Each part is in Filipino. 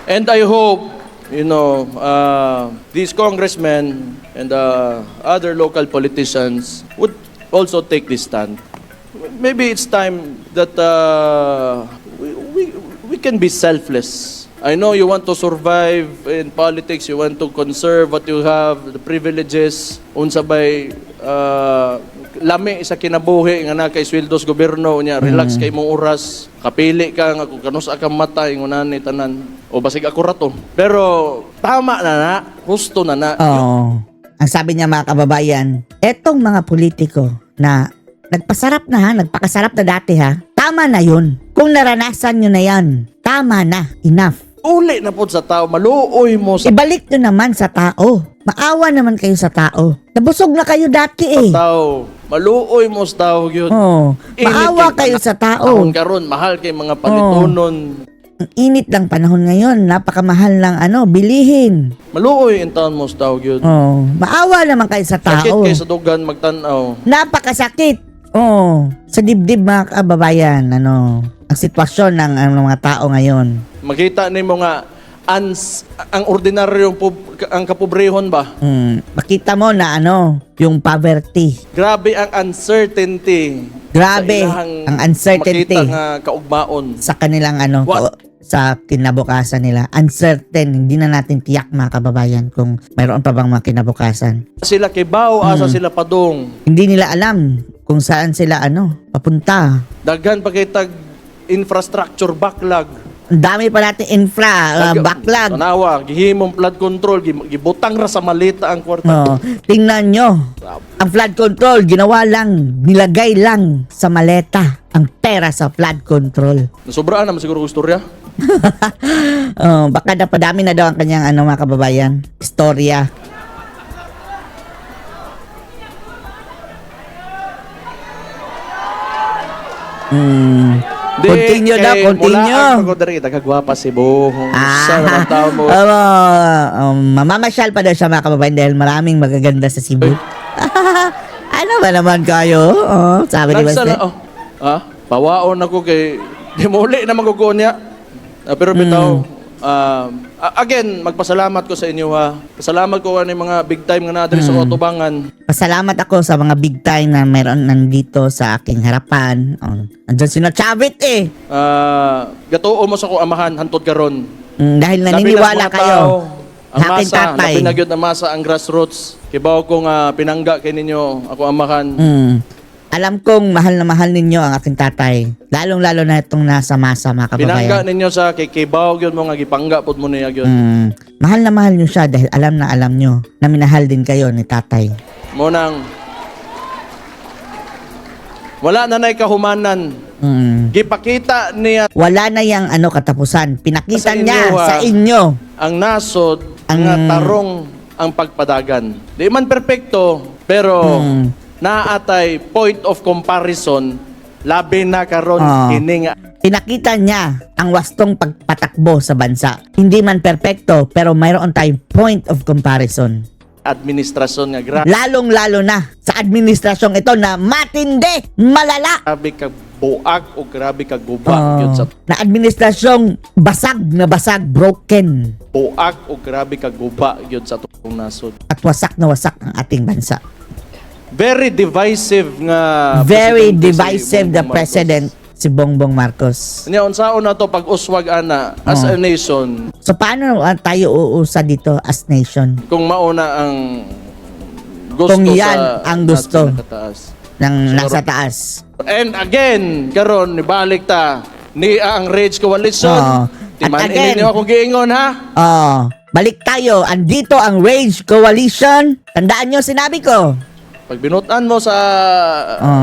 And I hope, these congressmen and other local politicians would also take this stand. Maybe it's time that we can be selfless. I know you want to survive in politics, you want to conserve what you have, the privileges, unsa bay lami sa kinabuhi nga na kay sweldos gobyerno nya, relax kay mong oras, kapili ka nga kung kanus ka matay ngunani tanan o basig ako rato. Pero tama na, husto na. Oh. Ang sabi niya mga kababayan, etong mga politiko na nagpakasarap na dati ha, tama na yun. Kung naranasan nyo na yan, tama na, enough. Uli na po sa tao, maluoy mo sa Ibalik nyo naman sa tao. Maawa naman kayo sa tao. Nabusog na kayo dati eh. tao. Maluoy mo sa tao yun. Oh, maawa Init kayo sa tao. Tahon karon mahal kay mga palitunon. Ang init lang panahon ngayon, napakamahal ng bilihin. Maluoy in taon mo sa tao yun. Oh, maawa naman kayo sa Sakit tao. kay sa dugan magtanaw. Napakasakit. Oh, sa dibdib mga kababayan, ang sitwasyon ng mga tao ngayon. Makita nimo nga ang ordinaryong ang kapobrehon ba? Makita mo na yung poverty. Grabe ang uncertainty. Grabe Sa ilahang ang uncertainty makita nga kaugmaon. sa kanilang What? sa kinabukasan nila. Uncertain, hindi na natin tiyak mga kababayan kung mayroon pa bang mga kinabukasan. Sila kibaw, asa sila padung. Hindi nila alam kung saan sila papunta. Daghan pa kay tag infrastructure backlog. Ang dami pa natin infra, backlog. Tanawa, gihimong flood control, gibutang ra sa malita ang kwarta. Oh, tingnan nyo. Ang flood control, ginawa lang, nilagay lang sa maleta ang pera sa flood control. Nasobraan naman siguro ang istorya. Baka napadami na daw ang kanyang mga kababayan, istorya. Continue daw, continue. Mula ako dari tagagwapa si Buhong. Sa naman tao mo. Mamamasyal pa daw siya mga kababayan dahil maraming magaganda sa Cebu. Ano ba naman kayo? Sabi ni Basta. Pawaon ako kay di muli na maguguon niya. Pero bitaw, again, magpasalamat ko sa inyo ha. Pasalamat ko ani mga big time nga na diri sa Otobangan. Pasalamat ako sa mga big time na mayroon nandito sa aking harapan. Andyan sina Chavit eh. Gatuo mo sa ko amahan hantod karon. Dahil naniniwala kayo. Ang Sa aking masa, tatay. napinagyod na masa ang grassroots. Kibaw ko nga pinangga kay ninyo ako amahan. Alam kong mahal na mahal ninyo ang aking tatay. Lalong-lalo na itong nasa masa mga Pinangga kababayan. ninyo sa kay Kibaw gyud mo nga gipangga pud mo niya gyud. Mahal na mahal nyo siya dahil alam na alam nyo na minahal din kayo ni tatay. Mo nang wala na nay kahumanan. Gipakita niya Wala na yung katapusan. Pinakita Sa inyo, niya ha? sa inyo. ang nasod nga tarong ang pagpadagan. Di man perpekto pero naatay point of comparison labi na karon kini nga Pinakita niya ang wastong pagpatakbo sa bansa. Hindi man perpekto pero mayroon tayong point of comparison. administrasyon nga Lalong-lalo na sa administrasyong ito na matindi, malala. grabe ka buak o grabe ka guba gyud sa Na administrasyong basag na basag, broken. buak o grabe ka guba gyud sa atong nasod. At wasak na wasak ang ating bansa. Very divisive nga Very presidente si divisive the Bongbong president, si Bongbong Marcos. Nya unsaon na to pag-uswag ana as a nation So paano tayo uusa dito as nation? kung mauna ang gusto Kung yan sa ang gusto. natin nakataas. Ng Siguro- nasa taas. And again, karon nibalik ta ni ang Rage Coalition. At Timan again- ninyo akong giingon ha. Balik tayo. Andito ang Rage Coalition. Tandaan nyo, sinabi ko. Pag binutan mo sa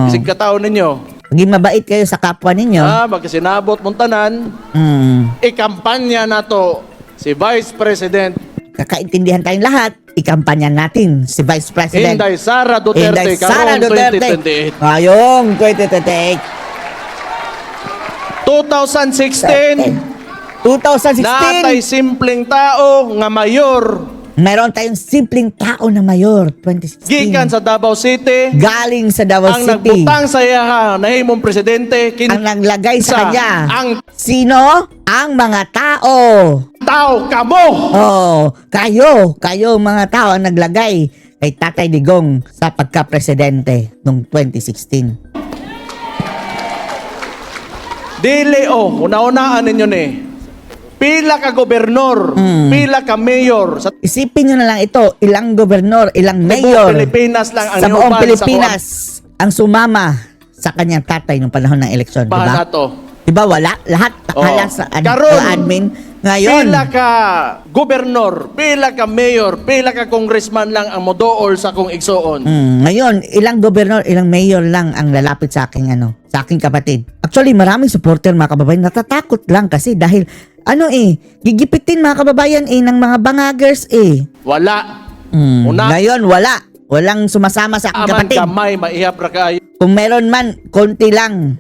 isig katao ninyo, Maging mabait kayo sa kapwa ninyo. magkasinabot mong tanan, ikampanya na to si Vice President Kakaintindihan tayong lahat. Ikampanyan natin si Vice President Inday Sara Duterte Inday Sara karong Duterte. 2028. Ngayong 2028. 2016, 2016. natay simpleng tao nga mayor Meron tayong simpleng tao na mayor, 2016. Gikan sa Davao City, Galing sa Davao ang City. nagbutang sa iya ha, nahimong presidente, Ang naglagay sa sa kanya. ang Sino? Ang mga tao. tao kamo. Oh, kayo mga tao ang naglagay kay Tatay Digong sa pagka-presidente noong 2016. Dili una-unaan ninyo ni. Pila ka gobernador, pila ka mayor sa Isipin nyo na lang ito, ilang gobernador, ilang buong mayor Pilipinas lang ang sa buong niuban Pilipinas ang sumama sa kanyang tatay nung panahon ng eleksyon, di Bahan ba? na to. Diba wala? Lahat Oo. akala sa Karon, admin. Ngayon, Pila ka gobernador, pila ka mayor, pila ka congressman lang ang modool sa kong igsoon. ngayon, ilang gobernador, ilang mayor lang ang lalapit sa aking sa aking kapatid. Actually, maraming supporter mga kababayan natatakot lang kasi dahil gigipitin mga kababayan ng mga bangagers Wala. Ngayon, wala. Walang sumasama sa aking Aman kapatid. kamay, maihap ra kayo. Kung meron man, konti lang.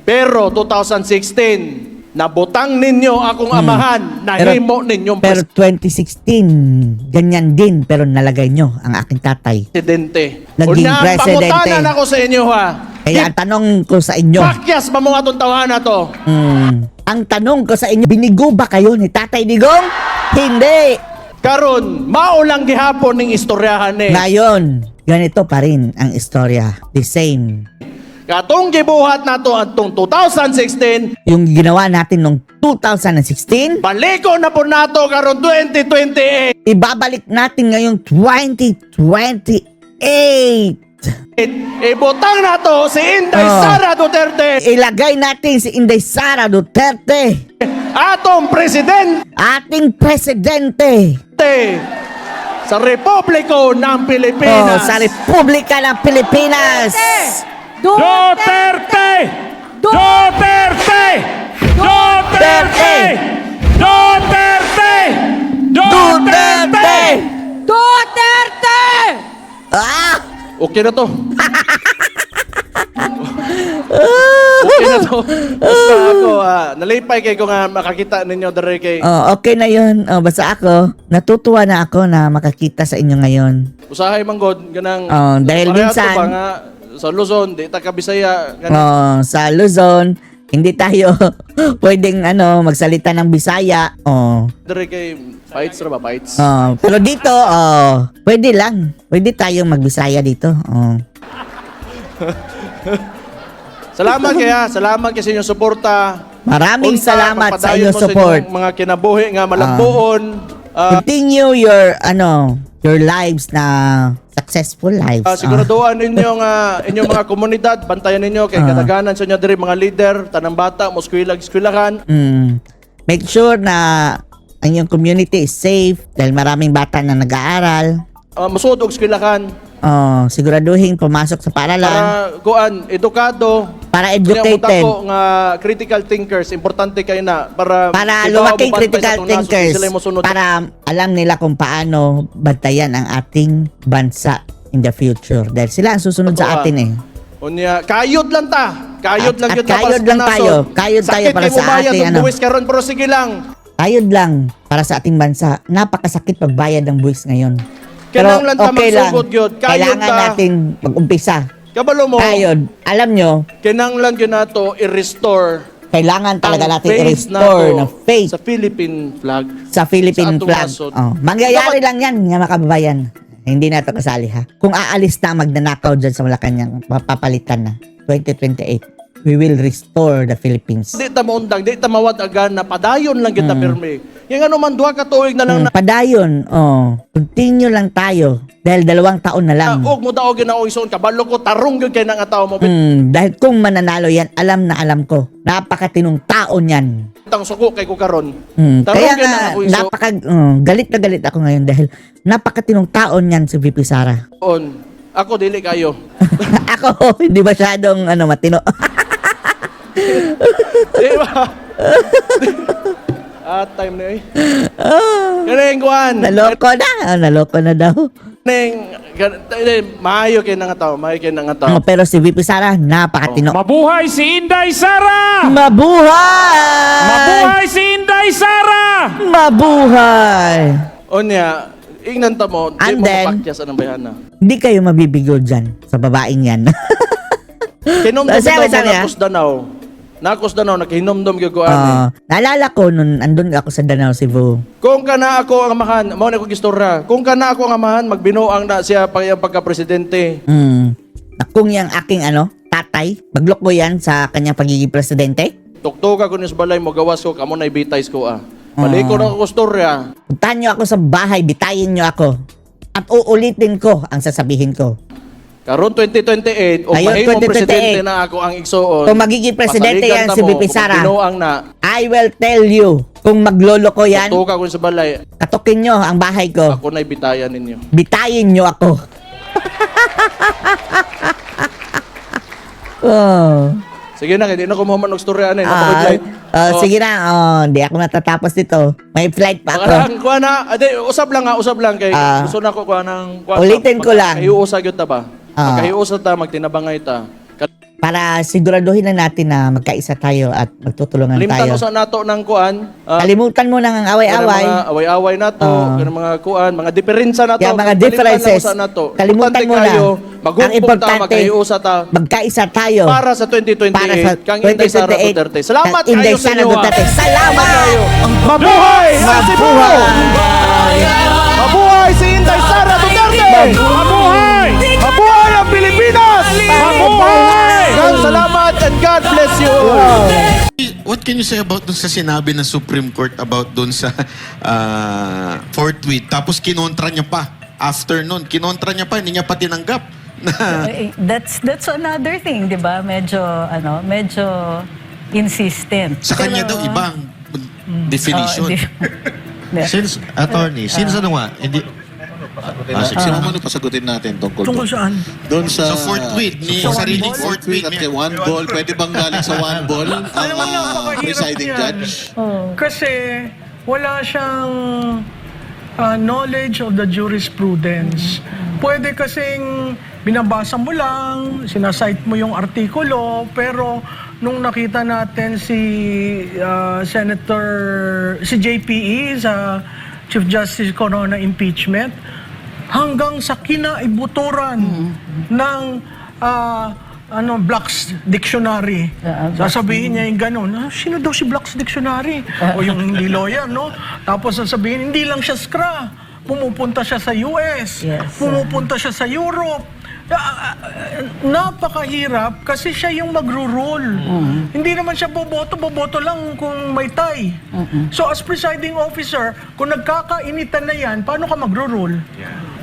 Pero 2016, nabutang ninyo akong amahan, nahimo ninyong Pero 2016, ganyan din, pero nalagay nyo ang aking tatay. presidente. Naging Una, presidente. pangutanan ako sa inyo ha. Kaya ang tanong ko sa inyo, Pakyas ba mga itong tawahan na to? ang tanong ko sa inyo, binigo ba kayo ni Tatay Digong? Hindi. Karon, maulang gihapon ng istoryahan ni. Ngayon, ganito pa rin ang istorya. The same. Katong gibuhat nato atong 2016, Yung ginawa natin noong 2016, baliko na po nato karon 2028. ibabalik natin ngayong 2028. Ibutang nato si Inday Oh. Sara Duterte, Ilagay natin si Inday Sara Duterte, atong presidente ating presidente sa Republiko ng Pilipinas. sa Republika ng Pilipinas. Duterte! Duterte! Duterte! Duterte! Duterte! Duterte! Ah! Okay na to. Okay na to. Basta ako, nalipay kay ko nga makakita ninyo dere kay Okay na yun. Basta ako, natutuwa na ako na makakita sa inyo ngayon. usahay manggod ganang Dahil pareha minsan- to ba nga sa Luzon, di ta ka Bisaya ganang Sa Luzon, hindi tayo pwedeng magsalita ng Bisaya. dere kay fights ra ba fights. Pero dito, pwede lang. Pwede tayong magbisaya dito. Salamat sa inyong suporta. Maraming Unta, salamat sa pagpadayon inyong mo sa support. inyong mga kinabuhi nga malambuon. Continue your lives na successful lives. Siguraduhan ninyo nga inyong mga komunidad, bantayan ninyo kay kadaganan sa inyo diri mga leader, tanang bata, moskwilag-skwilahan. Make sure na ang iyong community is safe dahil maraming bata na nag-aaral. Musud og skwilahan Siguraduhin pumasok sa paaralan para kuan edukado. para Kaya educated. ko nga critical thinkers importante kayo na para ikaw Lumaking mo bantay sa critical itong nasod, thinkers sila mo sunod. para alam nila kung paano bantayan ang ating bansa in the future dahil sila ang susunod sa atin Unya, kayod lang ta. Kayod lang At yun na para kayod sa lang nasod. tayo. Kayod tayo Sakit para kay sa mubayad ating ng buwis karon pero sige lang. Kayod lang para sa ating bansa. Napakasakit magbayad ng buwis ngayon. Kinahanglan ta magsugod gyud. Kayod Kailangan ta. natin mag-umpisa. Kabalo mo. Kayod. Alam nyo, Kinahanglan gyud nato i-restore kailangan talaga ang natin faith i-restore nato ng faith sa Philippine flag. sa Philippine sa atong flag. nasod. Mangyayari lang yan, mga kababayan. Hindi na ito kasali ha. Kung aalis na magnanakaw dyan sa Malacanang, papalitan na. 2028, we will restore the Philippines. Di ta maundang, di ta mawad agan na padayon lang kita pirmi. Yang ano man duha ka tuig na lang na Padayon, continue lang tayo. Dahil 2 taon na lang. og mo daog na ison kabalo ko tarong gyud kay nang ataw mo Dahil kung mananalo yan, alam na alam ko. Napakatinong tao niyan. bitang suko kay ko karon. Kaya nga, galit na galit ako ngayon dahil napakatinong tao niyan si VP Sara. Ako dili kayo. Ako, hindi masyadong matino. Di ba? Time na Kaning kuan. Naloko na daw. Maayo kay nang ataw, maayo kay nang ataw. Pero si VP Sara, napakatino. Mabuhay si Inday Sara! Mabuhay! Mabuhay si Inday Sara! Mabuhay! Onya, ingnan ta mo, di And mo then- mapakyas ang bayana. Hindi kayo mabibigo dyan sa babaeng yan. Kinomdom Sabi daw mo niya. nakos Danau. Nakos Danau, nakihinomdom yung kuan. Naalala ko nun andun ako sa Danau, Cebu. Kung kana ako ang amahan, mao na kong istorya. Kung kana ako ang amahan, magbinuang na siya pa yung pagka-presidente. Kung yung aking tatay, magloko yan sa kanyang pagiging presidente. Tuktuka ko ni sa balay mo, gawas ko, kamo na ibitays ko Balik ko na ako istorya. Puntahan nyo ako sa bahay, bitayin nyo ako. At uulitin ko ang sasabihin ko. Karon 2028, o Ayun, mahimong 2028. presidente na ako ang igsoon. Kung magiging presidente yan si BP Sara, Binuang na, I will tell you, kung magloloko yan, tuktuka ko sa balay, katukin nyo ang bahay ko. ako na ibitayan ninyo. Bitayin nyo ako. Oh. Sige na, hindi na ko mahuman ng storya na. Napaka-flight. Sige na, hindi ako natatapos dito. May flight pa ako. Parang kuha na, usab lang kay gusto na ko kuha ng Ulitin ko lang. Kahiusa gyud ta ba? Pagkahiusa ta magtinabangay ta. Para siguraduhin na natin na magkaisa tayo at magtutulungan Limtan tayo. usa nato ng kuan. Kalimutan mo nang ang away-away. Mga away-away nato, kanang mga kuan, mga diferensya nato. Kaya mga Palitan lang differences, usa nato. kalimutan Importante mo na. kayo, Ang maghumpong ta, importante, magkahiusa ta. Magkaisa tayo. Para sa 2028, Para sa kang Inday Sara Duterte. Salamat kang Inday kayo sa Sara inyo. Duterte. Salamat! Mabuhay! Mabuhay! Mabuhay si Inday Sara Duterte! Mabuhay! Mabuhay ang Pilipinas! Mabuhay! God, salamat and God bless you all. What can you say about dun sa sinabi ng Supreme Court about dun sa fourth tweet? Tapos kinontra niya pa. After nun, kinontra niya pa, hindi niya pa tinanggap. That's another thing, 'di ba? Medyo insistent. Sa kanya daw ibang definition. Since, attorney, since ano nga, hindi... Sino man pasagutin natin tungkol saan? Doon sa Sa fourth tweet, ni sariling fourth tweet at kay niya. one ball, pwede bang galing sa one ball ang presiding judge? Kasi wala siyang knowledge of the jurisprudence. Pwede kasing binabasa mo lang, sinasite mo yung artikulo, pero nung nakita natin si si JPE sa Chief Justice Corona impeachment, hanggang sa kinaibuturan ng Black's Dictionary. Sasabihin niya yung gano'n, sino daw si Black's Dictionary? O yung hindi lawyer, no? Tapos sasabihin, hindi lang siya skra. Pumupunta siya sa US. Yes. Pumupunta siya sa Europe. Napakahirap kasi siya yung magro-rule. Hindi naman siya boboto lang kung may tie. So as presiding officer, kung nagkakainitan na yan, paano ka magro-rule?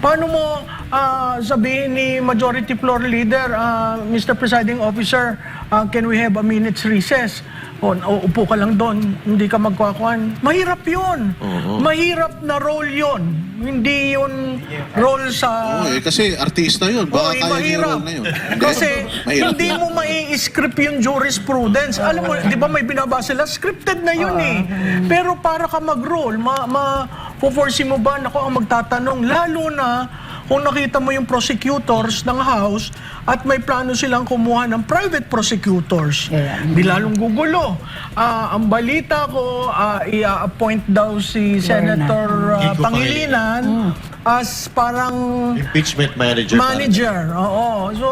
Paano mo sabihin ni Majority Floor Leader, Mr. Presiding Officer, can we have a minute's recess? O upo ka lang doon, hindi ka magkwakuan. Mahirap yun. Mahirap na role yun. Hindi yun role sa... Kasi artista yun, baka kaya niya yung mahirap. role na yun. Kasi Mahirap hindi yun. mo mai-script yung jurisprudence. Alam mo, di ba may binabasa sila? Scripted na yun eh. Pero para ka mag-role, po-force mo ba? Ako ang magtatanong. Lalo na kung nakita mo yung prosecutors ng House at may plano silang kumuha ng private prosecutors. Di lalong gugulo. Ang balita ko, i-appoint daw si Senator Kiko Pangilinan as parang Impeachment manager. manager. Oo. So,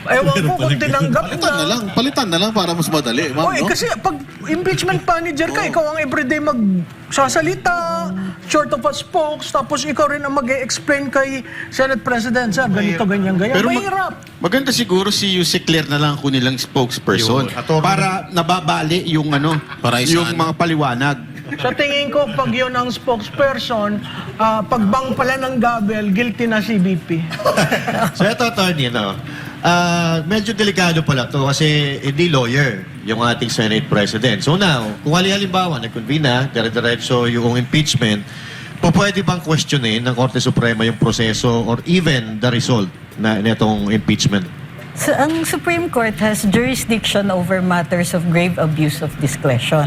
ewan ko kung tinanggap Palitan na lang para mas madali, ma'am, Oy, no? kasi pag impeachment manager ka, ikaw ang everyday magsasalita, short of a spokes, tapos ikaw rin ang mag-explain kay Senate President, sir, ganito, ganyan. Pero Mahirap. maganda siguro si Yusek Claire na lang kunilang spokesperson Yun. Attorney. para nababali yung Para yung isaan. mga paliwanag. Sa tingin ko, pag yun ang spokesperson, pagbang pala ng gabel, guilty na si BP. So ito, attorney, medyo delikado pala to kasi hindi lawyer yung ating Senate President. So now, kung halimbawa, nag-convene na, dire-diretso yung impeachment, pwede bang questionin ng Korte Suprema yung proseso or even the result na netong impeachment? So, ang Supreme Court has jurisdiction over matters of grave abuse of discretion.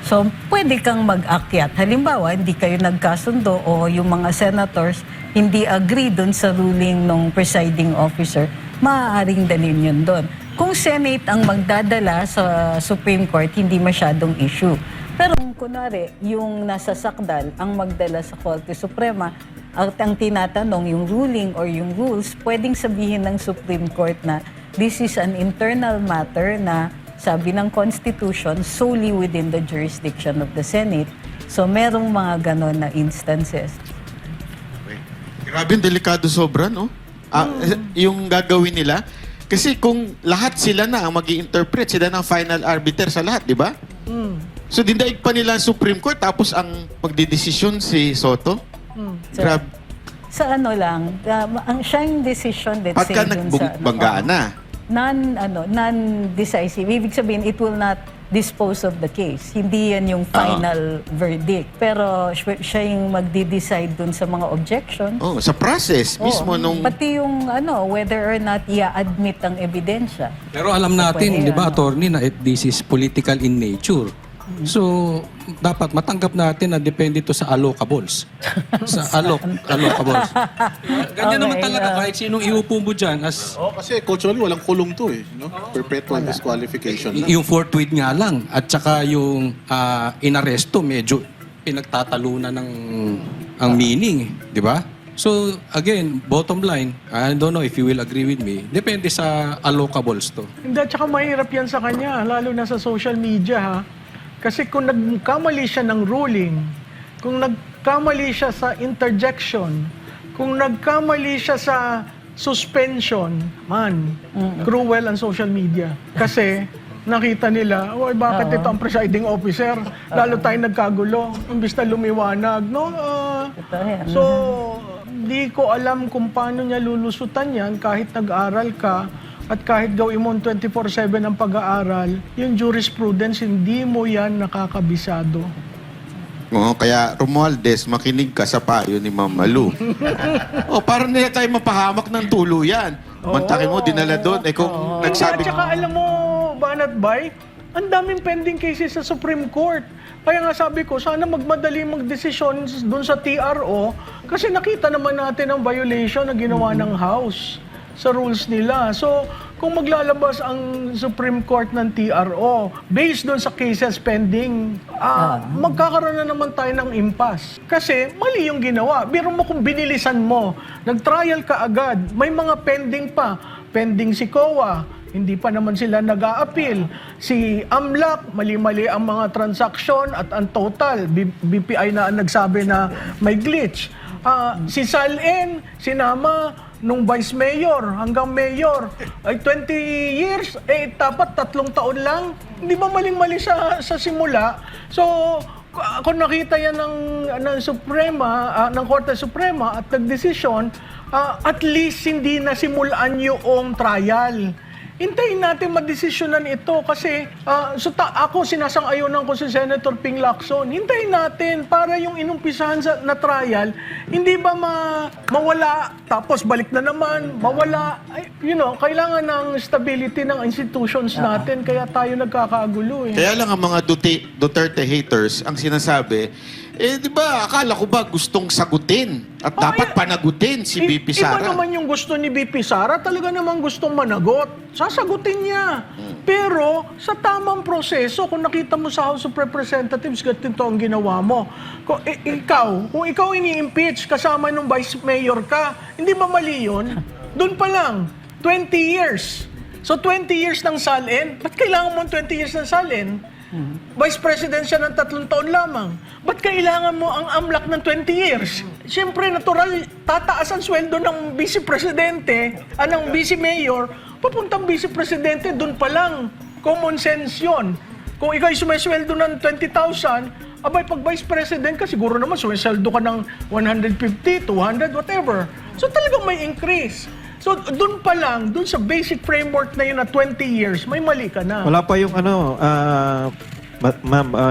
So, pwede kang mag-akyat. Halimbawa, hindi kayo nagkasundo o yung mga senators hindi agree dun sa ruling ng presiding officer, maaaring dalhin yun doon. Kung Senate ang magdadala sa Supreme Court, hindi masyadong issue. Pero kunwari, yung nasa sakdal, ang magdala sa Korte Suprema, at ang tinatanong, yung ruling or yung rules, pwedeng sabihin ng Supreme Court na this is an internal matter na sabi ng Constitution solely within the jurisdiction of the Senate. So merong mga ganon na instances. Grabe, delikado sobra, no? Yung gagawin nila. Kasi kung lahat sila na ang mag-i-interpret, sila na ang final arbiter sa lahat, di ba? So dindaig pa nila ang Supreme Court tapos ang magdidesisyon si Soto? So, Grabe. sa ano lang, ang siyang decision, let's Pagka say, dun sa nagbanggaan na. non-decisive. Ibig sabihin, it will not dispose of the case. Hindi yan yung final verdict. Pero siya yung magdi-decide dun sa mga objections. Oh, sa process mismo nung... Pati yung whether or not i-admit ang ebidensya. Pero alam natin, di ba, attorney, na this is political in nature. So, dapat matanggap natin na depende to sa allocables. Sa allocables. Ganyan naman talaga kahit sinong iupo mo dyan as Kasi culturally, walang kulong to eh. No? Perpetual disqualification lang. yung forthwith nga lang. At saka yung inaresto, medyo pinagtatalunan ng ang meaning. Di ba? So, again, bottom line, I don't know if you will agree with me, depende sa allocables to. Hindi, tsaka mahirap yan sa kanya, lalo na sa social media, ha? Kasi kung nagkamali siya ng ruling, kung nagkamali siya sa interjection, kung nagkamali siya sa suspension, cruel ang social media. Kasi nakita nila, oy, bakit ito ang presiding officer? Lalo tayo nagkagulo, imbis na lumiwanag. No? So, di ko alam kung paano niya lulusutan yan kahit nag-aral ka. At kahit gawin mo 24/7 ang pag-aaral, yung jurisprudence, hindi mo yan nakakabisado. Oo, kaya Romualdez, makinig ka sa payo ni Ma'am Malu. Parang nila tayo mapahamak ng tuluyan. Mantakin mo, dinala doon. Kung nagsabi... At saka alam mo, Banat Bay, ang daming pending cases sa Supreme Court. Kaya nga sabi ko, sana magmadali magdesisyon doon sa TRO kasi nakita naman natin ang violation na ginawa ng House sa rules nila. So, kung maglalabas ang Supreme Court ng TRO based doon sa cases pending, magkakaroon na naman tayo ng impasse. Kasi mali yung ginawa. Biro mo kung binilisan mo, nag-trial ka agad, may mga pending pa. Pending si COA, hindi pa naman sila nag-a-appeal. Si AMLAC, mali-mali ang mga transaksyon at ang total. BPI na ang nagsabi na may glitch. Si SALN, sinama nung vice mayor hanggang mayor ay 20 years, dapat 3 taon lang. Hindi ba maling-mali sa simula? So, kung nakita yan ng Suprema, ng Korte Suprema at nagdesisyon, at least hindi nasimulan yung trial. Hintayin natin madesisyonan ito kasi ako sinasang-ayunan ko si Senator Ping Lacson. Hintayin natin para yung inumpisahan na trial, hindi ba mawala tapos balik na naman, mawala. Kailangan ng stability ng institutions natin kaya tayo nagkakagulo eh. Kaya lang ang mga Duterte haters ang sinasabi, di ba, akala ko ba gustong sagutin at dapat panagutin si BP Sara? Iba naman yung gusto ni BP Sara, talaga naman gustong managot. Sasagutin niya. Pero sa tamang proseso, kung nakita mo sa House of Representatives, ganito ang ginawa mo. Kung ikaw ini-impeach kasama nung vice mayor ka, hindi ba mali yun? Doon pa lang, 20 years. So 20 years ng SALN, ba't kailangan mo 20 years ng SALN? Vice President siya ng 3 taon lamang. Ba't kailangan mo ang AMLAC ng 20 years? Siyempre, natural, tataas ang sweldo ng Vice Presidente, ng Vice Mayor, papuntang Vice Presidente, doon pa lang. Common sense yun. Kung ikaw sumisweldo ng 20,000, abay, pag Vice President ka, siguro naman sumisweldo ka ng 150, 200, whatever. So talagang may increase. So, doon pa lang, doon sa basic framework na yun na 20 years, may mali ka na. Wala pa yung ma'am,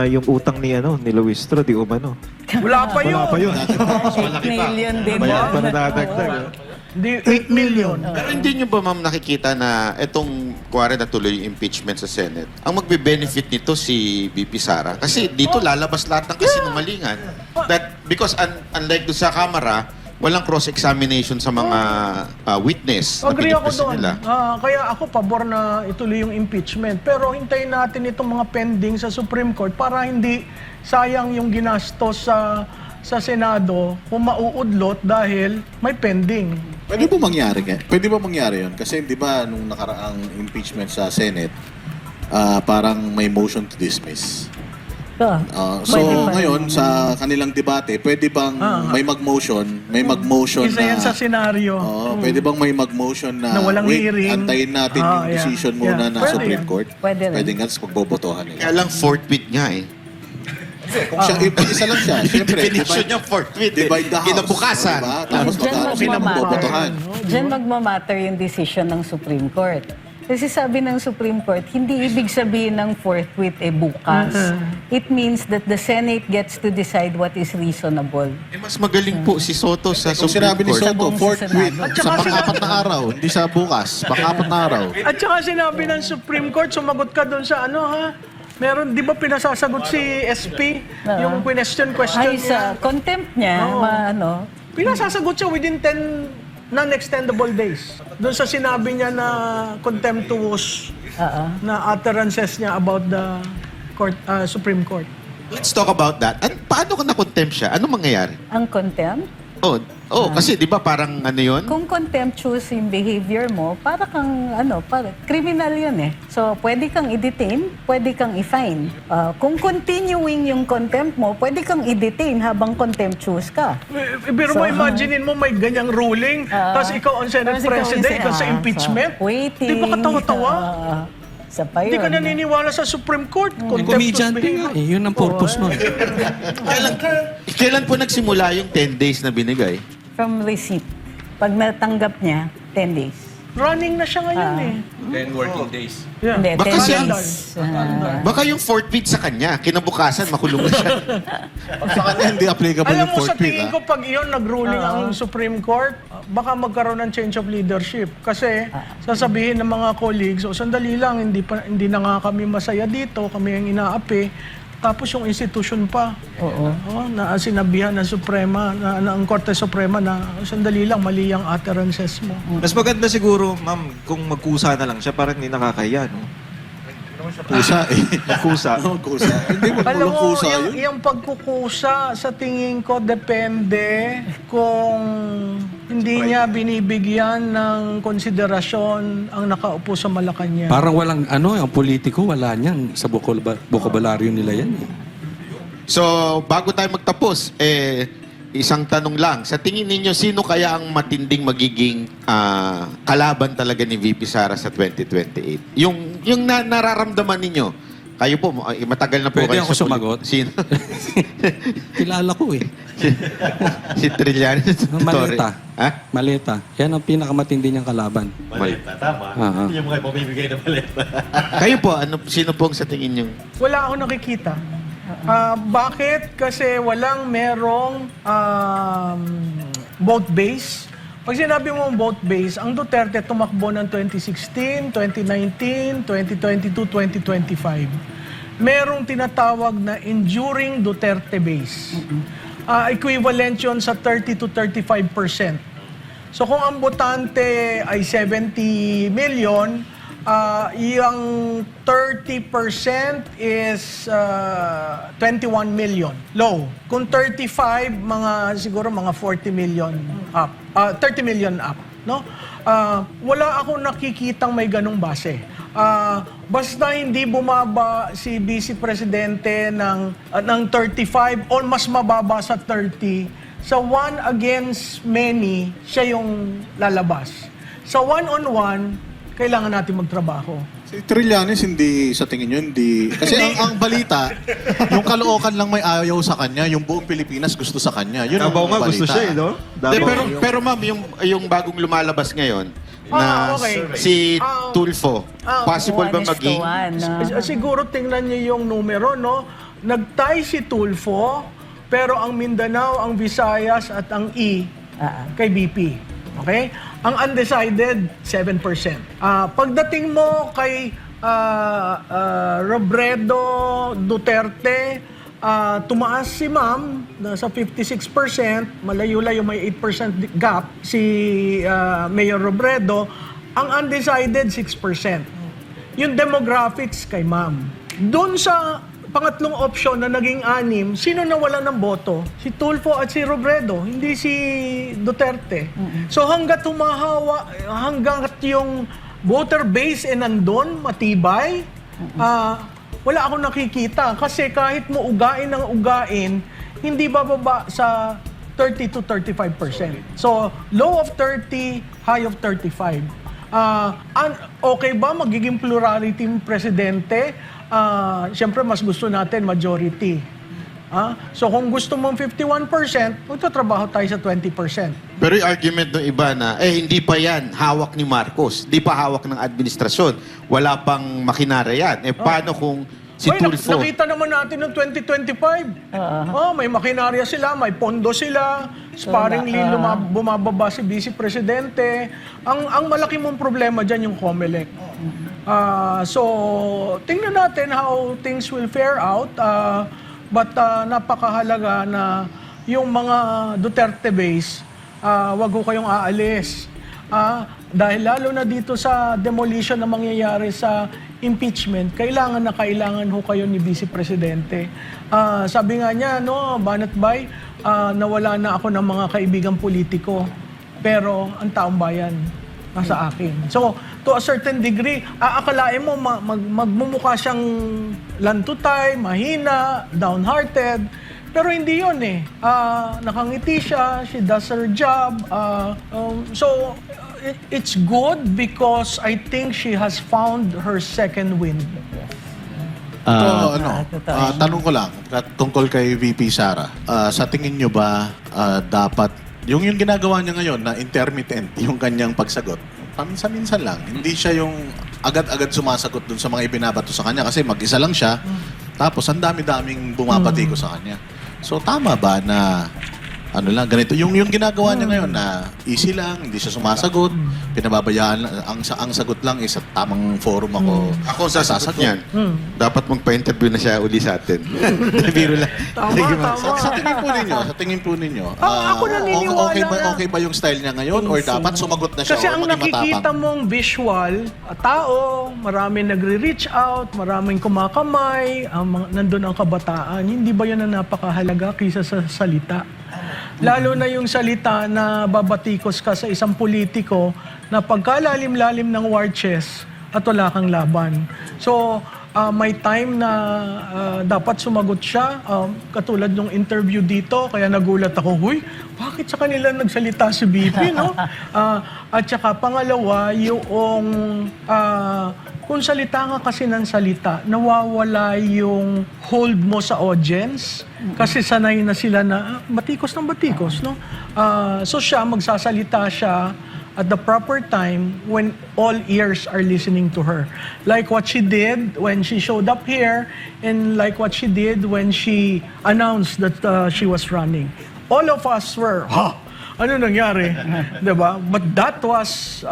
yung utang ni Luistro, di umano. Wala pa yun. Wala pa yun. 8 million din. Wala pa nadadagdag. Hindi, 8 million. Pero hindi nyo ba, ma'am, nakikita na itong kuwari na tuloy yung impeachment sa Senate, ang magbe-benefit nito si BP Sara? Kasi dito lalabas lahat ng kasinungalingan. Because unlike doon sa Kamara, walang cross-examination sa mga witness na Agree ako pinipres doon. nila. Kaya ako pabor na ituloy yung impeachment. Pero hintayin natin itong mga pending sa Supreme Court para hindi sayang yung ginastos sa Senado kung mauudlot dahil may pending. Pwede ba mangyari? Pwede ba mangyari yun? Kasi di ba nung nakaraang impeachment sa Senate, parang may motion to dismiss. So Pwede pa ngayon rin. sa kanilang debate, pwede bang may mag-motion Isa yan sa senaryo. pwede bang may mag-motion na, Na walang hearing. antayin natin yung Yeah. decision muna Yeah. ng Pwede Supreme yan. Court? Pwede rin. Pwede nga sa pagbobotohan nila. Kaya lang forthwith nga eh. Kung siya, isa lang siya, siyempre, Definition niya forthwith eh. divide the house. Kinabukasan. Diba? Tapos Diyan magbobotohan. Diyan magmamatter yung decision ng Supreme Court. Kasi sabi ng Supreme Court, hindi ibig sabihin ng forthwith bukas. It means that the Senate gets to decide what is reasonable. Mas magaling po si Soto sa Kung Supreme sinabi ni Court. Soto, buong forthwith, Senado. sa pang-apat na araw, hindi sa bukas, pang-apat na araw. At saka sinabi ng Supreme Court, sumagot ka doon sa ano ha? Meron, di ba pinasasagot si SP? Yung question Ay, sa niya. contempt niya, Oo. Pinasasagot siya within 10 non-extendable days. Doon sa sinabi niya na contemptuous na utterances niya about the Supreme Court. Let's talk about that. Paano kung na-contempt siya? Ano mangyayari? ang contempt, Kasi di ba parang ano yun? kung contemptuous yung behavior mo, para kang, criminal yun eh. So, pwede kang i-detain, pwede kang i-fine. Kung continuing yung contempt mo, pwede kang i-detain habang contemptuous ka. Pero mo, imaginein mo may ganyang ruling, tapos ikaw ang Senate Tapos ikaw yung President, ikaw sa impeachment. so, waiting. Di ba katawa-tawa? Sa pa Hindi ka yun. naniniwala sa Supreme Court. Komedyante nga eh. Yun ang purpose nun. Kailan po nagsimula yung 10 days na binigay? From receipt. Pag natanggap niya, 10 days. Running na siya ngayon eh. 10 working days. Yeah. Hindi, Baka 10 siya- days. Baka yung forthwith sa kanya, kinabukasan, makulong na siya. Pag sa kanya, hindi applicable Alam yung mo, sa forthwith. tingin ko, pag iyon nag-ruling ang Supreme Court, baka magkaroon ng change of leadership. Kasi sasabihin ng mga colleagues, sandali lang, hindi na nga kami masaya dito, kami ang inaapi. Tapos yung institution pa, na sinabihan ng Suprema, ng Korte Suprema na sandali lang, mali ang utterances mo. Mas maganda siguro, ma'am, kung magkusa na lang siya, parang hindi nakakahiya, no? Kusa eh. Magkusa. Kusa. Hindi mo Alam mo, kusa yun. yung pagkukusa, sa tingin ko, depende kung hindi niya binibigyan ng konsiderasyon ang nakaupo sa Malacanang. Parang walang ang politiko, wala niyan. Sa bokabularyo nila yan eh. So, bago tayo magtapos, isang tanong lang. Sa tingin ninyo, sino kaya ang matinding magiging kalaban talaga ni VP Sara sa 2028? Yung nararamdaman ninyo, kayo po, matagal na po Pwede kayo ako sumagot? Sino? Kilala ko eh. Si Trillanes. Maleta. Ha? Maleta. Yan ang pinakamatindi niyang kalaban. Maleta, tama. Aha. Yung mga pamimigay na maleta. Kayo po, sino po ang sa tingin nyo? Wala akong nakikita. Bakit? Kasi merong vote base. Pag sinabi mo vote base, ang Duterte tumakbo ng 2016, 2019, 2022, 2025. Merong tinatawag na enduring Duterte base. Equivalent yun sa 30 to 35%. So kung ang botante ay 70 million, yung 30% is 21 million. Low. Kung 35, siguro mga 40 million up. 30 million up. No? Wala akong nakikitang may ganong base. Basta hindi bumaba si Vice Presidente ng 35 o mas mababa sa 30, sa one against many, siya yung lalabas. Sa one-on-one, kailangan natin magtrabaho. Si Trillanes, hindi sa tingin nyo, hindi... Kasi ang balita, yung Caloocan lang may ayaw sa kanya, yung buong Pilipinas gusto sa kanya. Yun ang Davao nga balita. gusto siya eh, no? Pero ma'am, yung bagong lumalabas ngayon, na okay. si Tulfo, possible ba 1:1, maging... Siguro tingnan niyo yung numero, no? Nag-tie si Tulfo, pero ang Mindanao, ang Visayas at ang kay BP. Okay? Ang undecided, 7%. Pagdating mo kay Robredo Duterte, tumaas si ma'am, nasa 56%, malayo-layo may 8% gap, si Mayor Robredo, ang undecided 6%. Yung demographics kay ma'am. Doon sa pangatlong option na naging 6, sino nawala ng boto? Si Tulfo at si Robredo, hindi si Duterte. So hanggat hanggat yung voter base nandun, matibay, wala akong nakikita. Kasi kahit mo ugain ng ugain, hindi bababa sa 30 to 35%. So, low of 30, high of 35. Okay ba magiging plurality yung presidente? Siyempre, mas gusto natin majority. So, kung gusto mong 51%, magtatrabaho tayo sa 20%. Pero yung argument ng iba na, hindi pa yan hawak ni Marcos. Hindi pa hawak ng administrasyon. Wala pang makinarya yan. Paano kung si Tulfo? Nakita naman natin noong 2025. May makinarya sila, may pondo sila, sparingly bumababa si Vice Presidente. Ang malaki mong problema dyan yung COMELEC. So, tingnan natin how things will fare out. But napakahalaga na yung mga Duterte base, wag ho kayong aalis. Dahil lalo na dito sa demolition na mangyayari sa impeachment, kailangan ho kayo ni Vice Presidente. Sabi nga niya, Banat Bay, nawala na ako ng mga kaibigang politiko, pero ang taong bayan nasa akin. So, to a certain degree, aakalain mo magmumukha siyang lantutay, mahina, downhearted, pero hindi yun eh. Nakangiti siya, she does her job. So, it's good because I think she has found her second wind. Tanong ko lang, tungkol kay VP Sara. Sa tingin nyo ba dapat, yung ginagawa niya ngayon na intermittent, yung kanyang pagsagot, paminsan-minsan lang, hindi siya yung agad-agad sumasagot dun sa mga ibinabato sa kanya kasi mag-isa lang siya, tapos ang dami-daming bumabati ko sa kanya. So tama ba na ganito yung ginagawa niya ngayon na easy lang, hindi siya sumasagot, pinababayaan ang sagot lang is sa tamang forum ako. Ako ang sasagot niyan. Dapat magpa-interview na siya uli sa atin. Biro lang. Tama. Sa tingin po ninyo, Ako naniniwala okay ba yung style niya ngayon or dapat sumagot na siya kasi or ang maging nakikita matapang? mong visual, tao, maraming nagre-reach out, maraming kumakamay, nandun ang kabataan. Hindi ba yan ang napakahalaga kaysa sa salita? Lalo na yung salita na babatikos ka sa isang politiko na pagkalalim-lalim ng war chest at wala kang laban. So, may time na dapat sumagot siya. Katulad ng interview dito, kaya nagulat ako, huy, bakit sa kanila nagsalita si BP, no? At saka pangalawa, yung kung salita nga kasi ng salita, nawawala yung hold mo sa audience kasi sanay na sila na batikos ng batikos, no? So siya, magsasalita siya at the proper time when all ears are listening to her. Like what she did when she showed up here and like what she did when she announced that she was running. All of us were, ano nangyari? Diba? But that was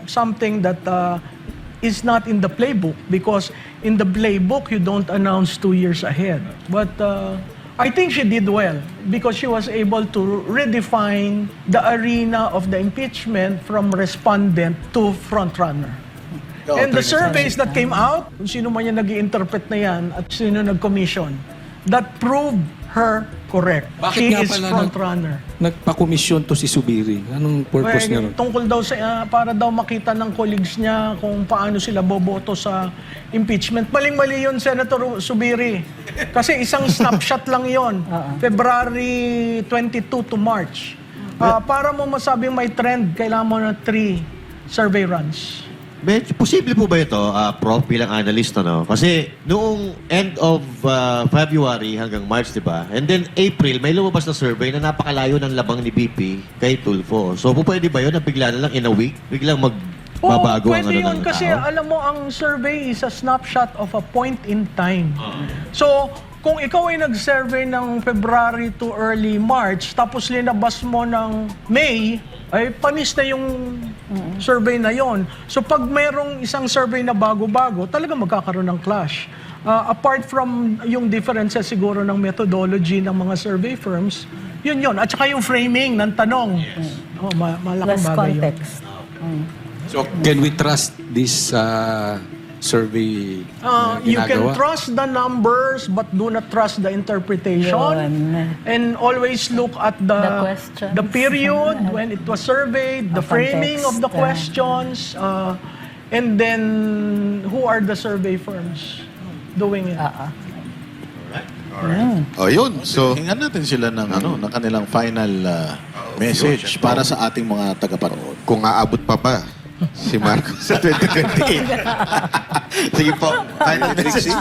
something that is not in the playbook because in the playbook you don't announce 2 years ahead. But I think she did well because she was able to redefine the arena of the impeachment from respondent to frontrunner. And the surveys that came out, kung sino man yung nag-i-interpret na yan at sino nag-commission, that proved her correct. Bakit She nga is pala frontrunner. nagpa-komisyon to si Subiri? Anong purpose niya ron? Tungkol daw sa, para daw makita ng colleagues niya kung paano sila boboto sa impeachment. Maling-mali yun, Senator Subiri. Kasi isang snapshot lang yon, February 22 to March. Para mo masabing may trend, kailangan mo na 3 survey runs. Posible po ba ito, Prof, bilang analyst, no? Kasi noong end of February hanggang March, di ba? And then April, may lumabas na survey na napakalayo ng labang ni BP kay Tulfo. So, pwede ba yun na bigla na lang in a week, biglang magbabago ang pwede ano ng yun kasi tao? alam mo, ang survey is a snapshot of a point in time. So, kung ikaw ay nag-survey ng February to early March, tapos linabas mo ng May, ay panis na yung survey na yon. So pag merong isang survey na bago-bago, talaga magkakaroon ng clash. apart from yung differences siguro ng methodology ng mga survey firms, yun. At saka yung framing ng tanong. Oh, malaking Plus bagay yun. context. So, can we trust this survey na You can ginagawa? trust the numbers but do not trust the interpretation. Yun. And always look at The questions. the period when it was surveyed, the The framing of the context, questions, and then who are the survey firms doing it. O yun, so Hingan natin sila ng, ng kanilang final message para sa ating mga tagapanood. kung aabot pa ba si Marcos sa 2028. Sige po, final message.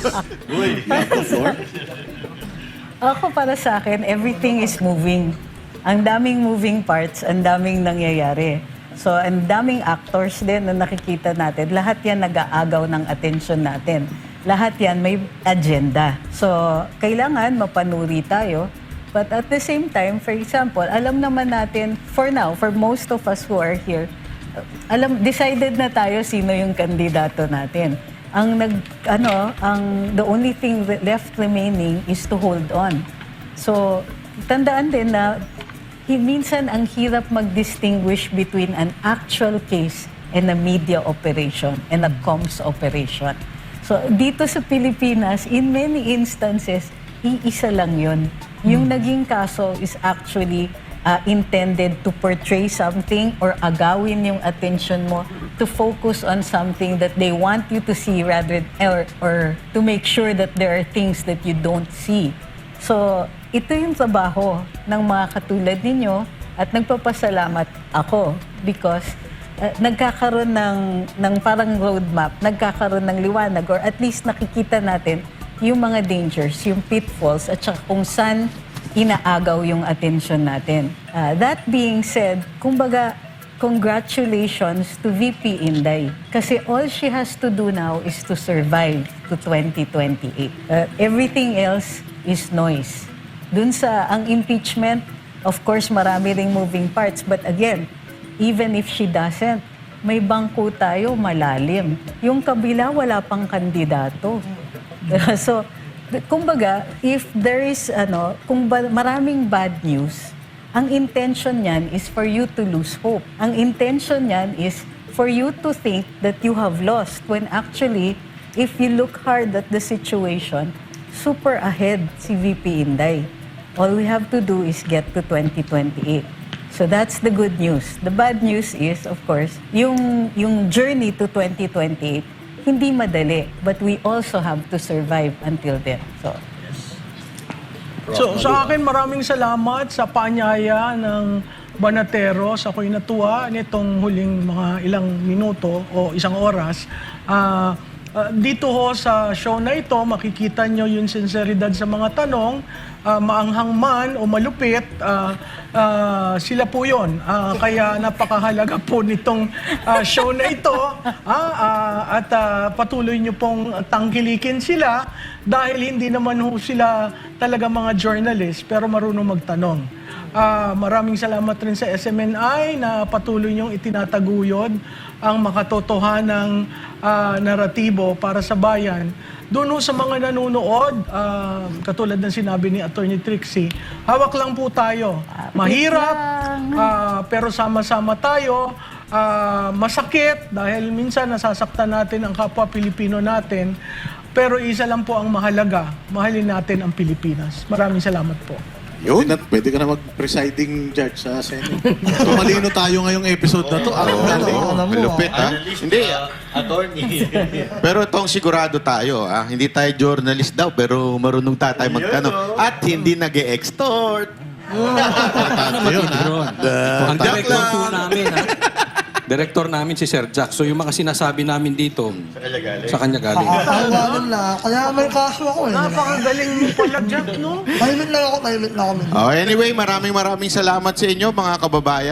Ako para sa akin, everything is moving. Ang daming moving parts, ang daming nangyayari. So, ang daming actors din na nakikita natin. Lahat yan nag-aagaw ng atensyon natin. Lahat yan may agenda. So, kailangan mapanuri tayo. But at the same time, for example, alam naman natin, for now, for most of us who are here, decided na tayo sino yung kandidato natin. The only thing left remaining is to hold on. So, tandaan din na minsan ang hirap mag-distinguish between an actual case and a media operation and a comms operation. So, dito sa Pilipinas, in many instances, iisa lang yun. Yung naging kaso is actually intended to portray something or agawin yung attention mo to focus on something that they want you to see rather or to make sure that there are things that you don't see. So, ito yung trabaho ng mga katulad ninyo at nagpapasalamat ako because nagkakaroon ng parang roadmap, nagkakaroon ng liwanag or at least nakikita natin yung mga dangers, yung pitfalls at saka kung saan inaagaw yung attention natin. That being said, kumbaga, congratulations to VP Inday. Kasi all she has to do now is to survive to 2028. Everything else is noise. Dun sa ang impeachment, of course, marami ring moving parts. But again, even if she doesn't, may bangko tayo malalim. Yung kabila, wala pang kandidato. So, kumbaga, if there is, maraming bad news, ang intention niyan is for you to lose hope. Ang intention niyan is for you to think that you have lost when actually, if you look hard at the situation, super ahead si VP Inday. All we have to do is get to 2028. So that's the good news. The bad news is, of course, yung journey to 2028, hindi madali, but we also have to survive until then. So, sa akin, maraming salamat sa paanyaya ng Banateros. Ako'y natuwa nitong huling mga ilang minuto o isang oras. Dito ho sa show na ito, makikita nyo yung sinseridad sa mga tanong. Maanghang man o malupit, sila po yun. Kaya napakahalaga po nitong show na ito. At patuloy nyo pong tangkilikin sila dahil hindi naman ho sila talaga mga journalist pero marunong magtanong. Maraming salamat rin sa SMNI na patuloy nyong itinataguyod ang makatotohanang naratibo para sa bayan. Doon sa mga nanonood, katulad ng sinabi ni Attorney Trixie, hawak lang po tayo. Mahirap, pero sama-sama tayo. Masakit dahil minsan nasasaktan natin ang kapwa Pilipino natin. Pero isa lang po ang mahalaga, mahalin natin ang Pilipinas. Maraming salamat po. Yun, pwede ka na mag-presiding judge sa Senate. Tumalino tayo ngayong episode na to. Malupit, ha? Hindi. Attorney. Pero itong sigurado tayo, hindi tayo journalist daw, pero marunong tayo magtanong. At hindi nag-e-extort. Ang director po namin, director namin si Sir Jack. So yung mga sinasabi namin dito, sa kanya galing. Nakakawalan na. Kaya may kaso ako eh. Napakagaling mo pala, Jack, no? Tahimik lang ako. Anyway, maraming salamat sa inyo, mga kababayan.